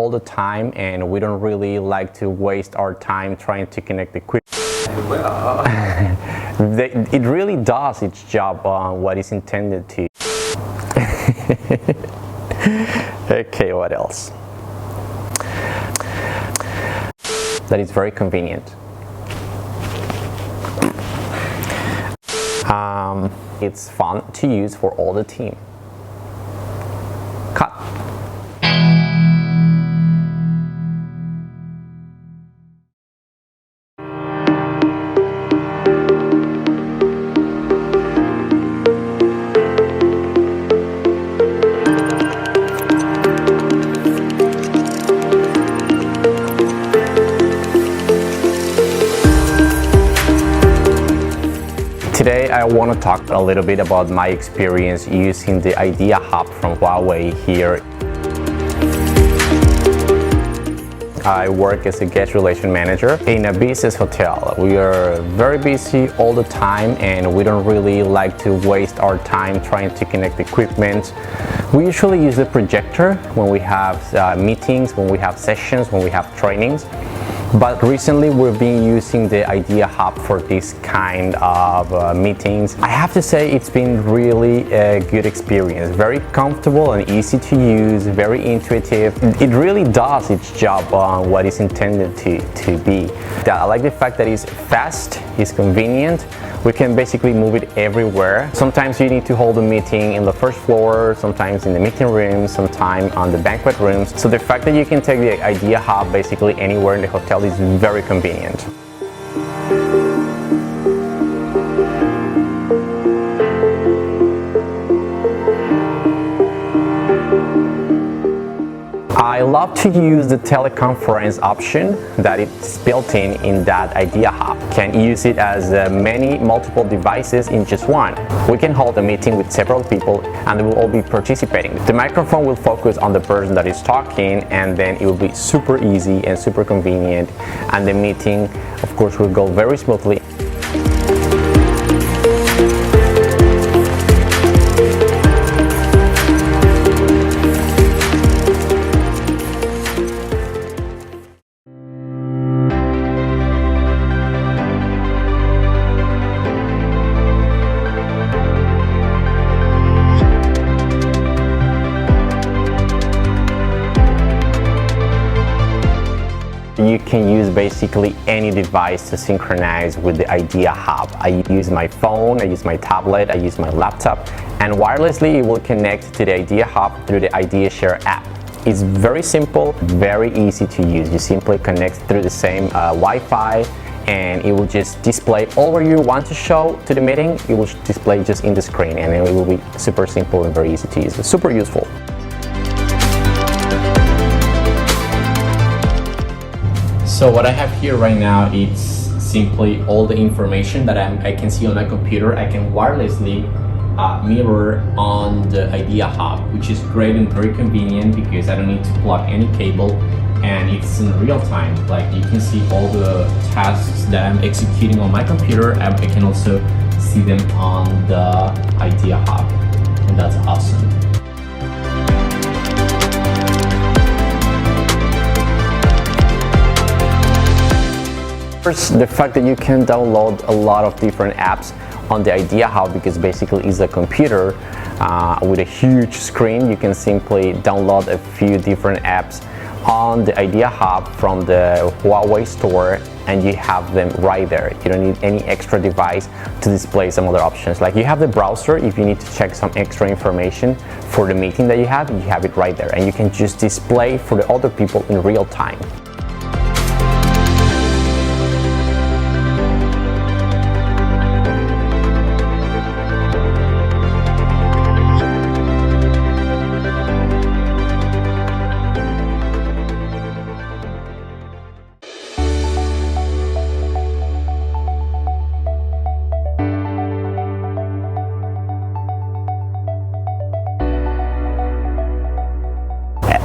all the time, and we don't really like to waste our time trying to connect the equipment. It really does its job on what is intended to. Okay, what else? That is very convenient. It's fun to use for all the team. Cut. Today I want to talk a little bit about my experience using the IdeaHub from Huawei here. I work as a guest relation manager in a business hotel. We are very busy all the time, and we don't really like to waste our time trying to connect equipment. We usually use the projector when we have meetings, when we have sessions, when we have trainings. But recently we've been using the IdeaHub for this kind of meetings. I have to say it's been really a good experience. Very comfortable and easy to use, very intuitive. It really does its job on what it's intended to be. I like the fact that it's fast, it's convenient. We can basically move it everywhere. Sometimes you need to hold a meeting in the first floor, sometimes in the meeting room, sometimes on the banquet rooms. So the fact that you can take the IdeaHub basically anywhere in the hotel is very convenient. I love to use the teleconference option that is built in that IdeaHub. Can use it as multiple devices in just one. We can hold a meeting with several people and they will all be participating. The microphone will focus on the person that is talking, and then it will be super easy and super convenient, and the meeting of course will go very smoothly. You can use basically any device to synchronize with the IdeaHub. I use my phone, I use my tablet, I use my laptop, and wirelessly it will connect to the IdeaHub through the IdeaShare app. It's very simple, very easy to use. You simply connect through the same Wi-Fi, and it will just display all what you want to show to the meeting. It will display just in the screen, and it will be super simple and very easy to use. It's super useful. So what I have here right now is simply all the information that I can see on my computer. I can wirelessly mirror on the IdeaHub, which is great and very convenient because I don't need to plug any cable, and it's in real time. Like, you can see all the tasks that I'm executing on my computer, and I can also see them on the IdeaHub, and that's awesome. First, the fact that you can download a lot of different apps on the IdeaHub, because basically it's a computer with a huge screen. You can simply download a few different apps on the IdeaHub from the Huawei store, and you have them right there. You don't need any extra device to display some other options. Like, you have the browser if you need to check some extra information for the meeting that you have it right there, and you can just display for the other people in real time.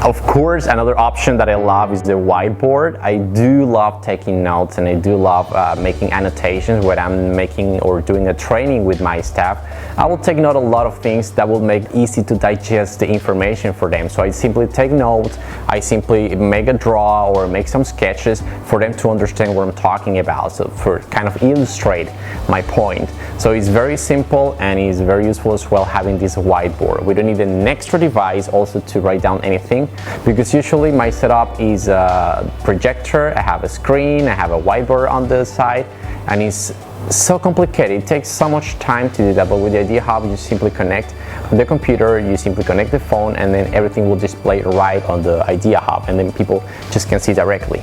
Of course, another option that I love is the whiteboard. I do love taking notes, and I do love making annotations when I'm making or doing a training with my staff. I will take note of a lot of things that will make easy to digest the information for them. So I simply take notes, I simply make a draw or make some sketches for them to understand what I'm talking about, so for kind of illustrate my point. So it's very simple and it's very useful as well having this whiteboard. We don't need an extra device also to write down anything, because usually my setup is a projector, I have a screen, I have a whiteboard on the side, and it's so complicated. It takes so much time to do that, but with the IdeaHub you simply connect the computer, you simply connect the phone, and then everything will display right on the IdeaHub, and then people just can see directly.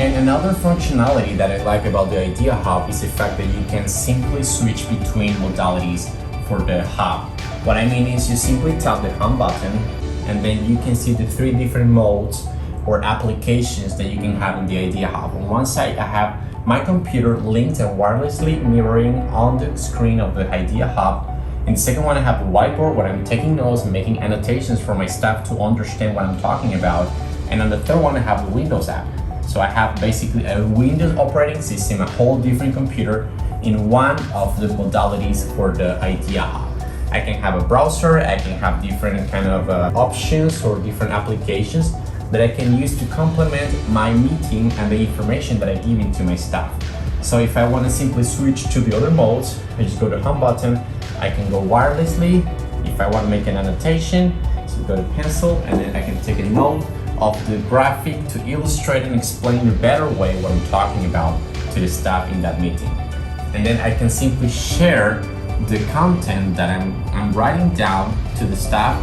And another functionality that I like about the IdeaHub is the fact that you can simply switch between modalities for the hub. What I mean is you simply tap the home button, and then you can see the 3 different modes or applications that you can have in the IdeaHub. On one side, I have my computer linked and wirelessly mirroring on the screen of the IdeaHub. In the second one, I have the whiteboard where I'm taking notes and making annotations for my staff to understand what I'm talking about. And on the third one, I have the Windows app. So I have basically a Windows operating system, a whole different computer in one of the modalities for the IdeaHub. I can have a browser, I can have different kind of options or different applications that I can use to complement my meeting and the information that I give into my staff. So if I want to simply switch to the other modes, I just go to home button, I can go wirelessly. If I want to make an annotation, so go to pencil, and then I can take a note of the graphic to illustrate and explain in a better way what I'm talking about to the staff in that meeting. And then I can simply share the content that I'm writing down to the staff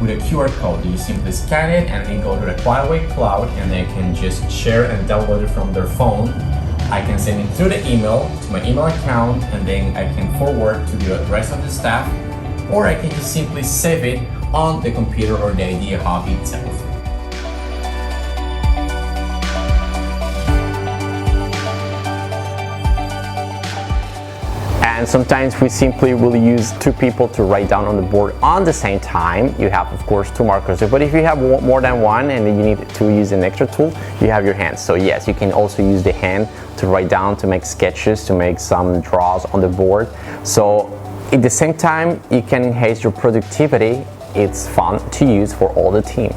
with a QR code. You simply scan it and then go to the Huawei cloud, and they can just share and download it from their phone. I can send it through the email to my email account, and then I can forward to the rest of the staff, or I can just simply save it on the computer or the IdeaHub itself. And sometimes we simply will use 2 people to write down on the board on the same time. You have, of course, 2 markers, but if you have more than one and you need to use an extra tool, you have your hands. So yes, you can also use the hand to write down, to make sketches, to make some draws on the board. So at the same time, you can enhance your productivity. It's fun to use for all the team.